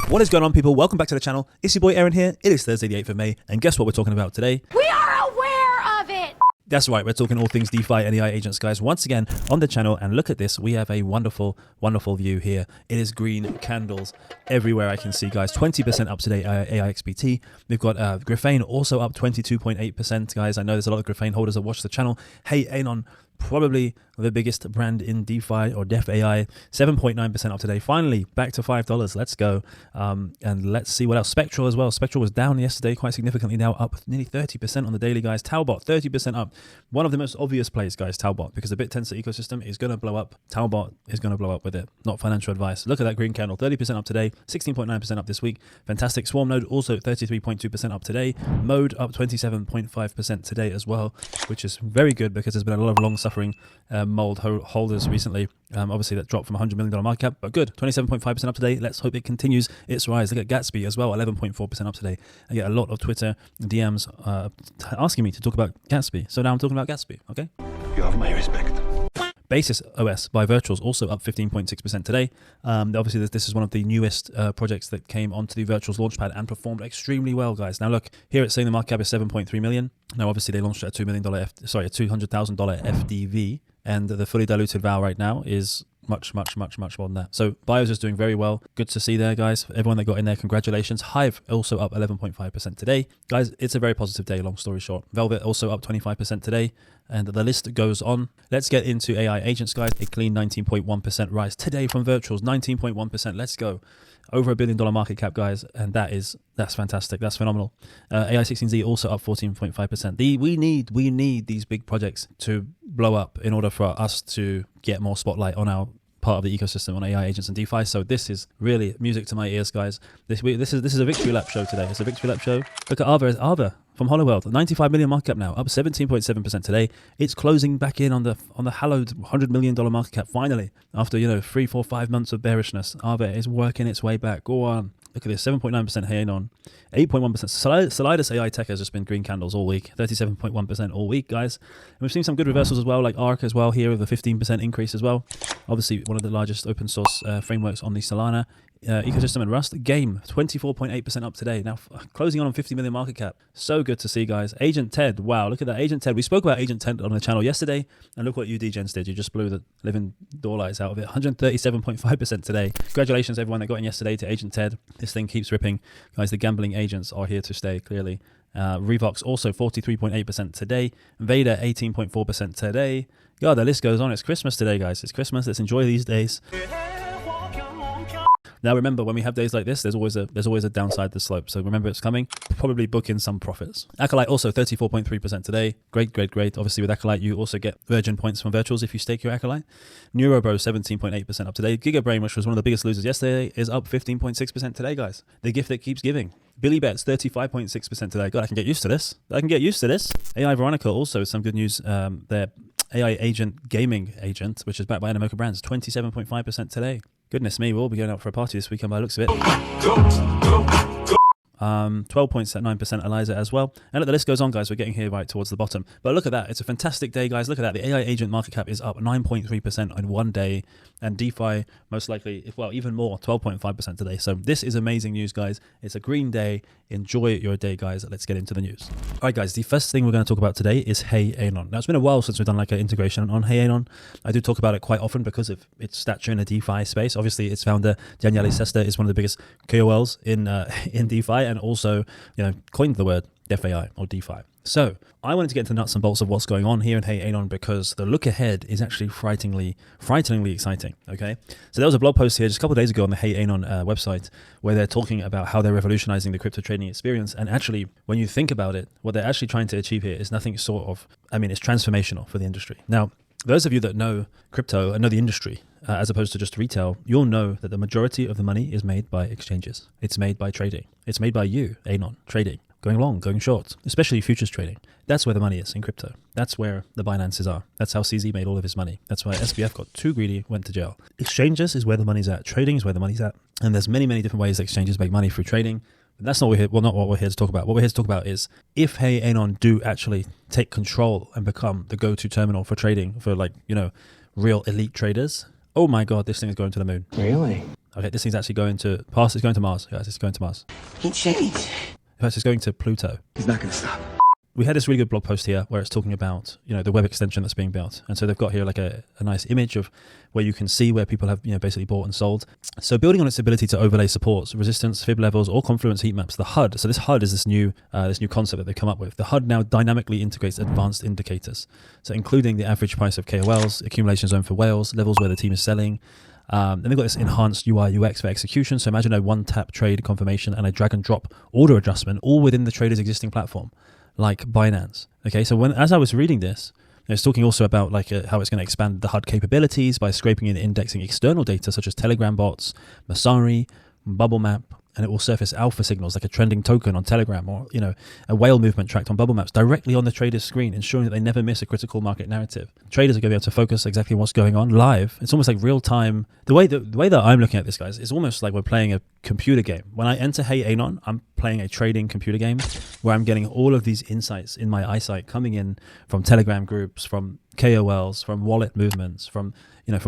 What is going on, people? Welcome back to the channel. It's your boy Aaron here. It is Thursday the 8th of May, and guess what we're talking about today? We are aware of it! That's right, we're talking all things DeFi and AI agents, guys, once again on the channel. And look at this, we have a wonderful, wonderful view here. It is green candles everywhere I can see, guys. 20% up today, AI XBT. We've got Virgen also up 22.8%, guys. I know there's a lot of Virgen holders that watch the channel. Hey, Anon, probably the biggest brand in DeFi or DeFAI, 7.9% up today. Finally, back to $5. Let's go. And let's see what else. Spectral as well. Spectral was down yesterday quite significantly, now up nearly 30% on the daily, guys. Talbot, 30% up. One of the most obvious plays, guys, Talbot, because the BitTensor ecosystem is going to blow up. Talbot is going to blow up with it. Not financial advice. Look at that green candle, 30% up today, 16.9% up this week. Fantastic. Swarm node also 33.2% up today. Mode up 27.5% today as well, which is very good because there's been a lot of long-suffering mold holders recently. Obviously that dropped from $100 million market cap, but good. 27.5% up today. Let's hope it continues its rise. Look at Gatsby as well, 11.4% up today. I get a lot of Twitter DMs asking me to talk about Gatsby, so now I'm talking about Gatsby. Okay, you have my respect. Basis OS by Virtuals also up 15.6% today. Obviously this is one of the newest projects that came onto the Virtuals Launchpad and performed extremely well, guys. Now look, here it's saying the market cap is 7.3 million. Now obviously they launched at a $200,000 FDV, and the fully diluted VAL right now is much more than that. So Bios is doing very well. Good to see there, guys. Everyone that got in there, congratulations. Hive also up 11.5% today. Guys, it's a very positive day, long story short. Velvet also up 25% today, and the list goes on. Let's get into AI agents, guys. A clean 19.1% rise today from Virtuals, 19.1%. Let's go. Over $1 billion market cap, guys, and that's fantastic. That's phenomenal. AI16Z also up 14.5%. We need these big projects to blow up in order for us to get more spotlight on our part of the ecosystem on AI agents and DeFi. So this is really music to my ears, guys. This is a victory lap show today. It's a victory lap show. Look at Arva from Hollowworld, 95 million market cap now, up 17.7% today. It's closing back in on the hallowed $100 million market cap finally, after 3, 4, 5 months of bearishness. Arva is working its way back. Go on. Look at this, 7.9% Hey Anon, 8.1%. Solidus AI Tech has just been green candles all week, 37.1% all week, guys. And we've seen some good reversals as well, like ARC as well here with a 15% increase as well. Obviously, one of the largest open source frameworks on the Solana ecosystem, and Rust. Game, 24.8% up today, now closing on 50 million market cap. So good to see, guys. Agent Ted, wow, look at that. Agent Ted, we spoke about Agent Ted on the channel yesterday, and look what you DGens did. You just blew the living door lights out of it. 137.5% today. Congratulations everyone that got in yesterday to Agent Ted. This thing keeps ripping, guys. The gambling agents are here to stay, clearly. Revox also 43.8% today. Vader 18.4% today. God, the list goes on. It's Christmas today, guys. It's Christmas. Let's enjoy these days. Now remember, when we have days like this, there's always a downside to the slope. So remember, it's coming. Probably book in some profits. Acolyte also 34.3% today. Great. Obviously with Acolyte, you also get Virgin points from Virtuals if you stake your Acolyte. Neurobro 17.8% up today. Gigabrain, which was one of the biggest losers yesterday, is up 15.6% today, guys. The gift that keeps giving. Billy Bets 35.6% today. God, I can get used to this. AI Veronica also some good news there. AI agent, gaming agent, which is backed by Animoca Brands, 27.5% today. Goodness me, we'll be going out for a party this weekend by the looks of it. 12.9% Eliza as well. And look, the list goes on, guys. We're getting here right towards the bottom. But look at that. It's a fantastic day, guys. Look at that. The AI agent market cap is up 9.3% in one day. And DeFi, most likely, even more, 12.5% today. So this is amazing news, guys. It's a green day. Enjoy your day, guys. Let's get into the news. All right, guys. The first thing we're going to talk about today is Hey Anon. Now, it's been a while since we've done like an integration on Hey Anon. I do talk about it quite often because of its stature in the DeFi space. Obviously, its founder, Daniele Sesta, is one of the biggest KOLs in DeFi, and also, coined the word DeFAI or DeFi. So I wanted to get into the nuts and bolts of what's going on here in Hey Anon, because the look ahead is actually frighteningly exciting. Okay, so there was a blog post here just a couple of days ago on the Hey Anon website where they're talking about how they're revolutionizing the crypto trading experience. And actually, when you think about it, what they're actually trying to achieve here is nothing short of, it's transformational for the industry. Now, those of you that know crypto and know the industry, as opposed to just retail, you'll know that the majority of the money is made by exchanges. It's made by trading. It's made by you, Anon, trading, going long, going short, especially futures trading. That's where the money is in crypto. That's where the Binances are. That's how CZ made all of his money. That's why SBF got too greedy, went to jail. Exchanges is where the money's at. Trading is where the money's at. And there's many different ways that exchanges make money through trading. But that's not what we're here to talk about. What we're here to talk about is if Hey Anon do actually take control and become the go-to terminal for trading for real elite traders. Oh my God, this thing is going to the moon. Really? Okay, this thing's actually going to pass. It's going to Mars, guys. It's going to Mars. He changed. In fact, it's going to Pluto. He's not going to stop. We had this really good blog post here where it's talking about, the web extension that's being built. And so they've got here like a nice image of where you can see where people have, basically bought and sold. So building on its ability to overlay supports, resistance, fib levels, or confluence heat maps, the HUD. So this HUD is this new concept that they've come up with. The HUD now dynamically integrates advanced indicators. So including the average price of KOLs, accumulation zone for whales, levels where the team is selling. Then they've got this enhanced UI UX for execution. So imagine a one-tap trade confirmation and a drag and drop order adjustment all within the trader's existing platform, like Binance. Okay, so as I was reading this, it's talking also about how it's going to expand the HUD capabilities by scraping and indexing external data such as Telegram bots, Masari, Bubble Map, and it will surface alpha signals like a trending token on Telegram or, a whale movement tracked on Bubble Maps directly on the trader's screen, ensuring that they never miss a critical market narrative. Traders are going to be able to focus exactly on what's going on live. It's almost like real time. The way that I'm looking at this, guys, is almost like we're playing a computer game. When I enter Hey Anon, I'm playing a trading computer game where I'm getting all of these insights in my eyesight coming in from Telegram groups, from KOLs, from wallet movements, from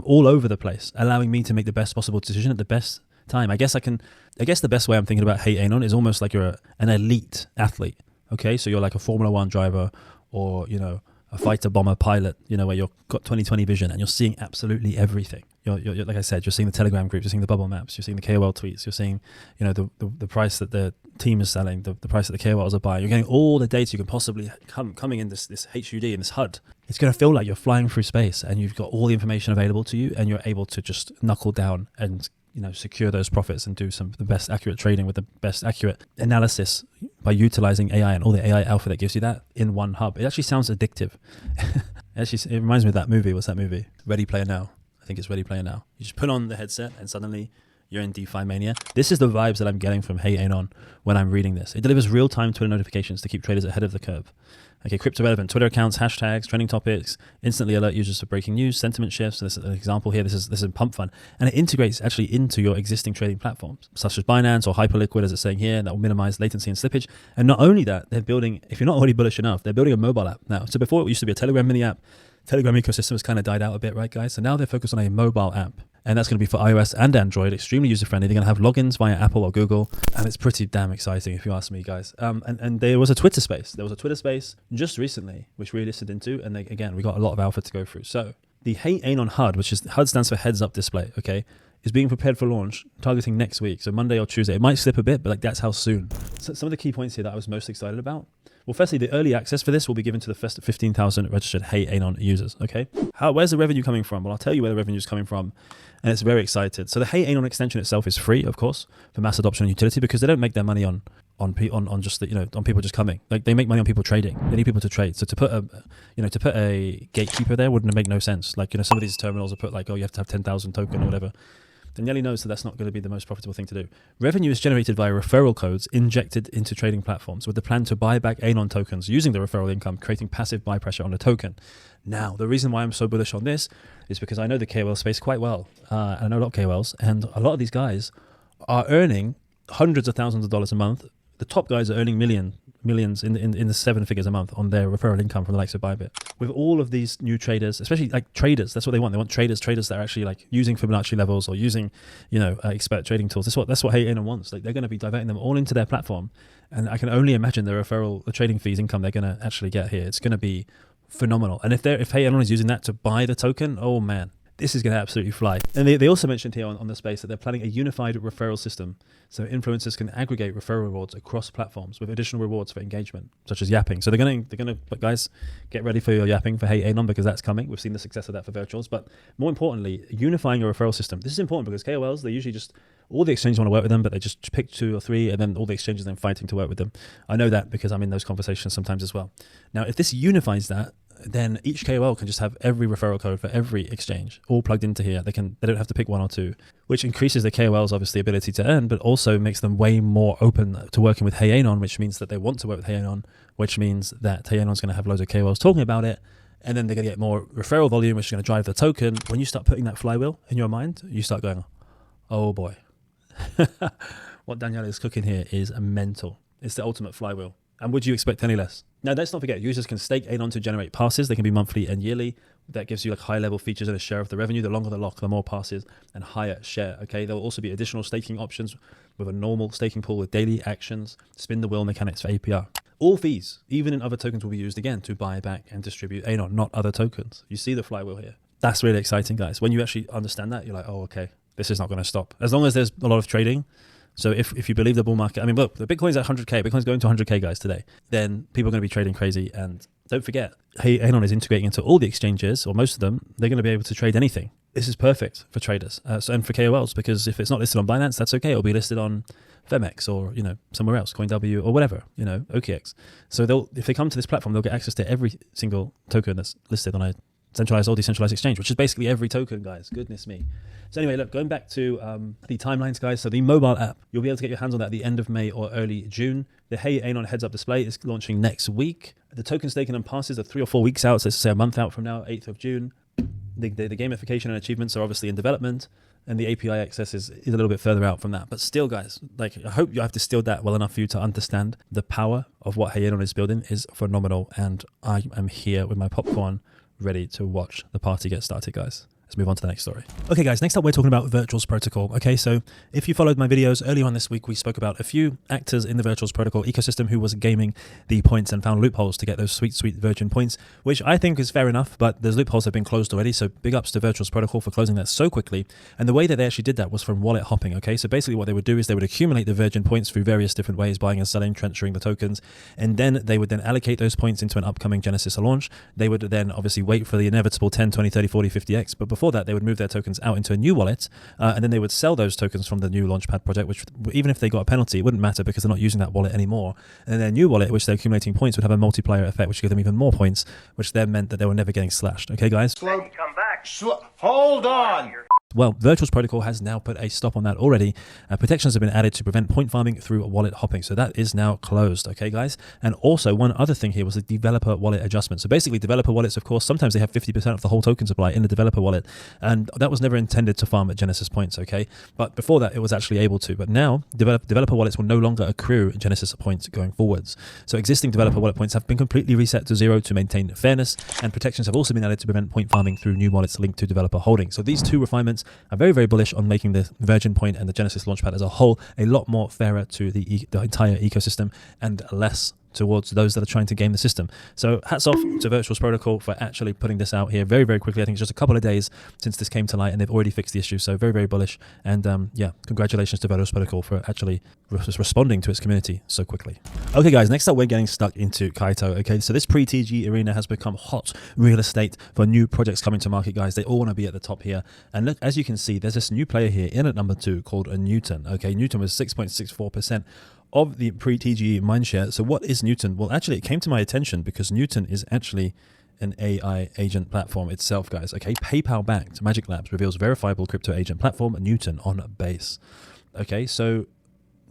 all over the place, allowing me to make the best possible decision at the best time. I guess the best way I'm thinking about Hey Anon is almost like you're an elite athlete. Okay, so you're like a Formula One driver or a fighter bomber pilot. Where you've got 20/20 vision and you're seeing absolutely everything. You're like I said, you're seeing the Telegram groups, you're seeing the bubble maps, you're seeing the KOL tweets, you're seeing the price that the team is selling, the price that the KOLs are buying. You're getting all the data you can possibly coming in this HUD in this HUD. It's going to feel like you're flying through space and you've got all the information available to you and you're able to just knuckle down and secure those profits and do the best accurate trading with the best accurate analysis by utilizing AI and all the AI alpha that gives you that in one hub. It actually sounds addictive. It reminds me of that movie. What's that movie? Ready Player Now. I think it's Ready Player Now. You just put on the headset and suddenly you're in DeFi mania. This is the vibes that I'm getting from Hey Anon when I'm reading this. It delivers real-time Twitter notifications to keep traders ahead of the curve. Okay, crypto-relevant Twitter accounts, hashtags, trending topics, instantly alert users of breaking news, sentiment shifts. So this is an example here. This is Pump Fund. And it integrates actually into your existing trading platforms, such as Binance or Hyperliquid, as it's saying here. That will minimize latency and slippage. And not only that, they're building, if you're not already bullish enough, they're building a mobile app now. So before it used to be a Telegram mini app. Telegram ecosystem has kind of died out a bit, right, guys? So now they're focused on a mobile app. And that's going to be for iOS and Android, extremely user-friendly. They're going to have logins via Apple or Google, and it's pretty damn exciting if you ask me, guys. And there was a Twitter space. There was a Twitter space just recently, which we listened into, and again, we got a lot of alpha to go through. So the Hey Anon HUD, which is HUD stands for Heads Up Display, okay, is being prepared for launch, targeting next week, so Monday or Tuesday. It might slip a bit, but that's how soon. So some of the key points here that I was most excited about. Well, firstly, the early access for this will be given to the first 15,000 registered Hey Anon users, okay? Where's the revenue coming from? Well, I'll tell you where the revenue is coming from, and it's very excited. So the Hey Anon extension itself is free, of course, for mass adoption and utility, because they don't make their money on just on people just coming. Like, they make money on people trading. They need people to trade. So to put a gatekeeper there wouldn't make no sense. Like, some of these terminals are put like, you have to have 10,000 token or whatever. Daniele knows that that's not going to be the most profitable thing to do. Revenue is generated via referral codes injected into trading platforms with the plan to buy back Anon tokens using the referral income, creating passive buy pressure on the token. Now, the reason why I'm so bullish on this is because I know the KOL space quite well. I know a lot of KOLs, and a lot of these guys are earning hundreds of thousands of dollars a month. The top guys are earning millions in the seven figures a month on their referral income from the likes of Bybit. With all of these new traders, especially like traders, that's what they want. They want traders that are actually like using Fibonacci levels or using, expert trading tools. That's what Hey Anon wants. Like, they're going to be diverting them all into their platform, and I can only imagine the trading fees income they're going to actually get here. It's going to be phenomenal. And if Hey Anon is using that to buy the token, oh man, this is going to absolutely fly. And they also mentioned here on the space that they're planning a unified referral system, so influencers can aggregate referral rewards across platforms with additional rewards for engagement, such as yapping. So they're going to, guys, get ready for your yapping for Hey Anon, because that's coming. We've seen the success of that for virtuals, but more importantly, unifying a referral system. This is important because KOLs, they usually just, all the exchanges want to work with them, but they just pick 2 or 3, and then all the exchanges then fighting to work with them. I know that because I'm in those conversations sometimes as well. Now, if this unifies that, then each KOL can just have every referral code for every exchange all plugged into here. They don't have to pick 1 or 2, which increases the KOL's obviously ability to earn, but also makes them way more open to working with Hey Anon, which means that they want to work with Hey Anon, which means that Hey Anon's going to have loads of KOLs talking about it, and then they're going to get more referral volume, which is going to drive the token. When you start putting that flywheel in your mind, you start going, oh boy. What Daniele is cooking here is mental. It's the ultimate flywheel. And would you expect any less? Now, let's not forget, users can stake Anon to generate passes. They can be monthly and yearly. That gives you like high-level features and a share of the revenue. The longer the lock, the more passes and higher share. Okay, there will also be additional staking options with a normal staking pool with daily actions, spin the wheel mechanics for APR. All fees, even in other tokens, will be used again to buy back and distribute Anon, not other tokens. You see the flywheel here. That's really exciting, guys. When you actually understand that, you're like, oh, okay, this is not going to stop. As long as there's a lot of trading. So if you believe the bull market, I mean, look, the Bitcoin's at 100K. Bitcoin's going to 100K, guys, today. Then people are going to be trading crazy. And don't forget, Anon is integrating into all the exchanges, or most of them. They're going to be able to trade anything. This is perfect for traders and for KOLs, because if it's not listed on Binance, that's okay. It'll be listed on Femex or, somewhere else, CoinW or whatever, OKX. So if they come to this platform, they'll get access to every single token that's listed on a centralized or decentralized exchange, which is basically every token, guys. Goodness me. So anyway, look, going back to the timelines, guys. So the mobile app, you'll be able to get your hands on that at the end of May or early June. The Hey Anon heads-up display is launching next week. The token staking and passes are 3 or 4 weeks out. So let's say a month out from now, 8th of June. The gamification and achievements are obviously in development, and the API access is a little bit further out from that. But still, guys, I hope you have distilled that well enough for you to understand the power of what Hey Anon is building is phenomenal. And I am here with my popcorn ready to watch the party get started, guys. Let's move on to the next story. Okay, guys, next up we're talking about Virtuals Protocol. Okay, so if you followed my videos earlier on this week, we spoke about a few actors in the Virtuals Protocol ecosystem who was gaming the points and found loopholes to get those sweet, sweet Virgin points, which I think is fair enough, but those loopholes have been closed already, so big ups to Virtuals Protocol for closing that so quickly. And the way that they actually did that was from wallet hopping, okay? So basically what they would do is they would accumulate the Virgin points through various different ways, buying and selling, transferring the tokens, and then they would then allocate those points into an upcoming Genesis launch. They would then obviously wait for the inevitable 10, 20, 30, 40, 50x, but before that, they would move their tokens out into a new wallet, and then they would sell those tokens from the new Launchpad project, which even if they got a penalty, it wouldn't matter because they're not using that wallet anymore. And then their new wallet, which they're accumulating points, would have a multiplier effect, which would give them even more points, which then meant that they were never getting slashed. Okay, guys? Come back. Hold on. Well, Virtuals Protocol has now put a stop on that already. Protections have been added to prevent point farming through wallet hopping. So that is now closed, okay, guys? And also, one other thing here was the developer wallet adjustment. So basically, developer wallets, of course, sometimes they have 50% of the whole token supply in the developer wallet. And that was never intended to farm at Genesis points, okay? But before that, it was actually able to. But now, developer wallets will no longer accrue Genesis points going forwards. So existing developer wallet points have been completely reset to 0 to maintain fairness. And protections have also been added to prevent point farming through new wallets linked to developer holdings. So these two refinements are very, very bullish on making the Virgin point and the Genesis Launchpad as a whole a lot more fairer to the entire ecosystem and less towards those that are trying to game the system. So hats off to Virtuals Protocol for actually putting this out here very, very quickly. I think it's just a couple of days since this came to light and they've already fixed the issue. So very, very bullish. And yeah, congratulations to Virtuals Protocol for actually responding to its community so quickly. Okay, guys, next up, we're getting stuck into Kaito. Okay, so this pre-TG arena has become hot real estate for new projects coming to market, guys. They all want to be at the top here. And look, as you can see, there's this new player here in at number 2 called a Newton. Okay, Newton was 6.64% of the pre-TGE mindshare. So what is Newton? Well, actually, it came to my attention because Newton is actually an AI agent platform itself, guys. Okay, PayPal-backed Magic Labs reveals verifiable crypto agent platform Newton on Base. Okay, so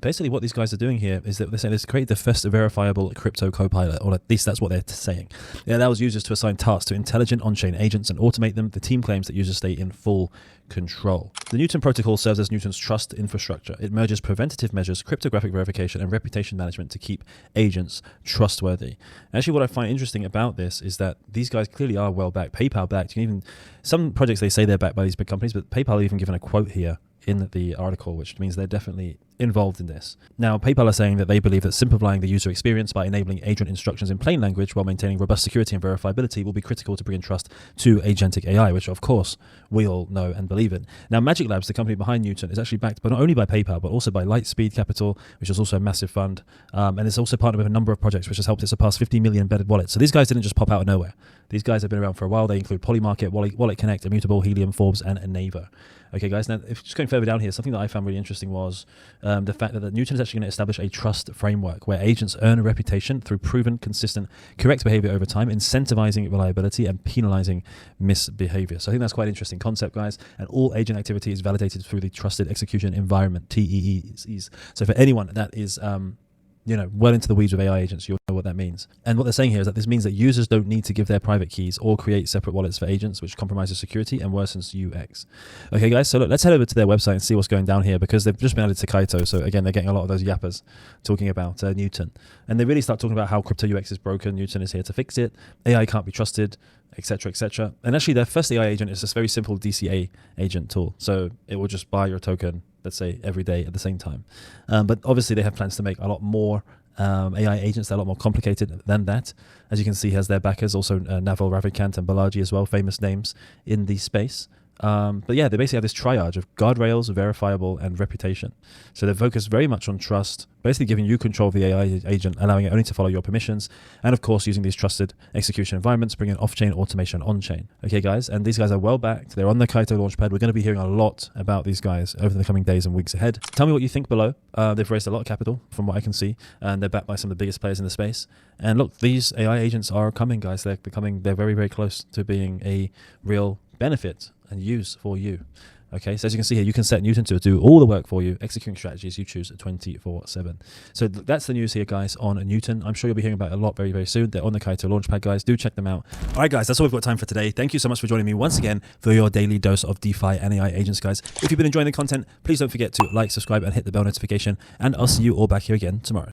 basically what these guys are doing here is that they're saying let's create the first verifiable crypto co-pilot, or at least that's what they're saying. It allows users to assign tasks to intelligent on-chain agents and automate them. The team claims that users stay in full control. The Newton protocol serves as Newton's trust infrastructure. It merges preventative measures, cryptographic verification, and reputation management to keep agents trustworthy. Actually, what I find interesting about this is that these guys clearly are well backed, PayPal backed. You can even some projects they say they're backed by these big companies, but PayPal are even given a quote here in the article, which means they're definitely involved in this. Now, PayPal are saying that they believe that simplifying the user experience by enabling agent instructions in plain language while maintaining robust security and verifiability will be critical to bring trust to agentic AI, which of course we all know and believe in. Now, Magic Labs, the company behind Newton, is actually backed but not only by PayPal, but also by Lightspeed Capital, which is also a massive fund, and it's also partnered with a number of projects which has helped it surpass 50 million embedded wallets. So these guys didn't just pop out of nowhere. These guys have been around for a while. They include Polymarket, Wallet Connect, Immutable, Helium, Forbes, and Enava. Okay, guys, now if just going further down here, something that I found really interesting was the fact that Newton is actually going to establish a trust framework where agents earn a reputation through proven, consistent, correct behavior over time, incentivizing reliability and penalizing misbehavior. So I think that's quite an interesting concept, guys. And all agent activity is validated through the Trusted Execution Environment, TEEs. So for anyone that is well into the weeds with AI agents, you'll know what what that means. And what they're saying here is that this means that users don't need to give their private keys or create separate wallets for agents, which compromises security and worsens UX. Okay, guys, so look, let's head over to their website and see what's going down here, because they've just been added to Kaito. So again, they're getting a lot of those yappers talking about Newton. And they really start talking about how crypto UX is broken. Newton is here to fix it. AI can't be trusted, etc., etc. And actually, their first AI agent is this very simple DCA agent tool. So it will just buy your token, let's say, every day at the same time. But obviously, they have plans to make a lot more AI agents that are a lot more complicated than that. As you can see, has their backers, also Naval Ravikant and Balaji as well, famous names in the space. But yeah, they basically have this triage of guardrails, verifiable, and reputation. So they focus very much on trust, basically giving you control of the AI agent, allowing it only to follow your permissions, and of course using these trusted execution environments, bringing off-chain automation on-chain. Okay, guys, and these guys are well backed. They're on the Kaito Launchpad. We're going to be hearing a lot about these guys over the coming days and weeks ahead. Tell me what you think below. They've raised a lot of capital from what I can see, and they're backed by some of the biggest players in the space. And look, these AI agents are coming, guys. They're very, very close to being a real benefit and use for you. Okay, so as you can see here, you can set Newton to do all the work for you, executing strategies you choose 24/7. So that's the news here, guys, on Newton. I'm sure you'll be hearing about it a lot very, very soon. They're on the Kaito Launchpad, guys. Do check them out. All right, guys, that's all we've got time for today. Thank you so much for joining me once again for your daily dose of DeFi and AI agents, guys. If you've been enjoying the content, please don't forget to like, subscribe, and hit the bell notification. And I'll see you all back here again tomorrow.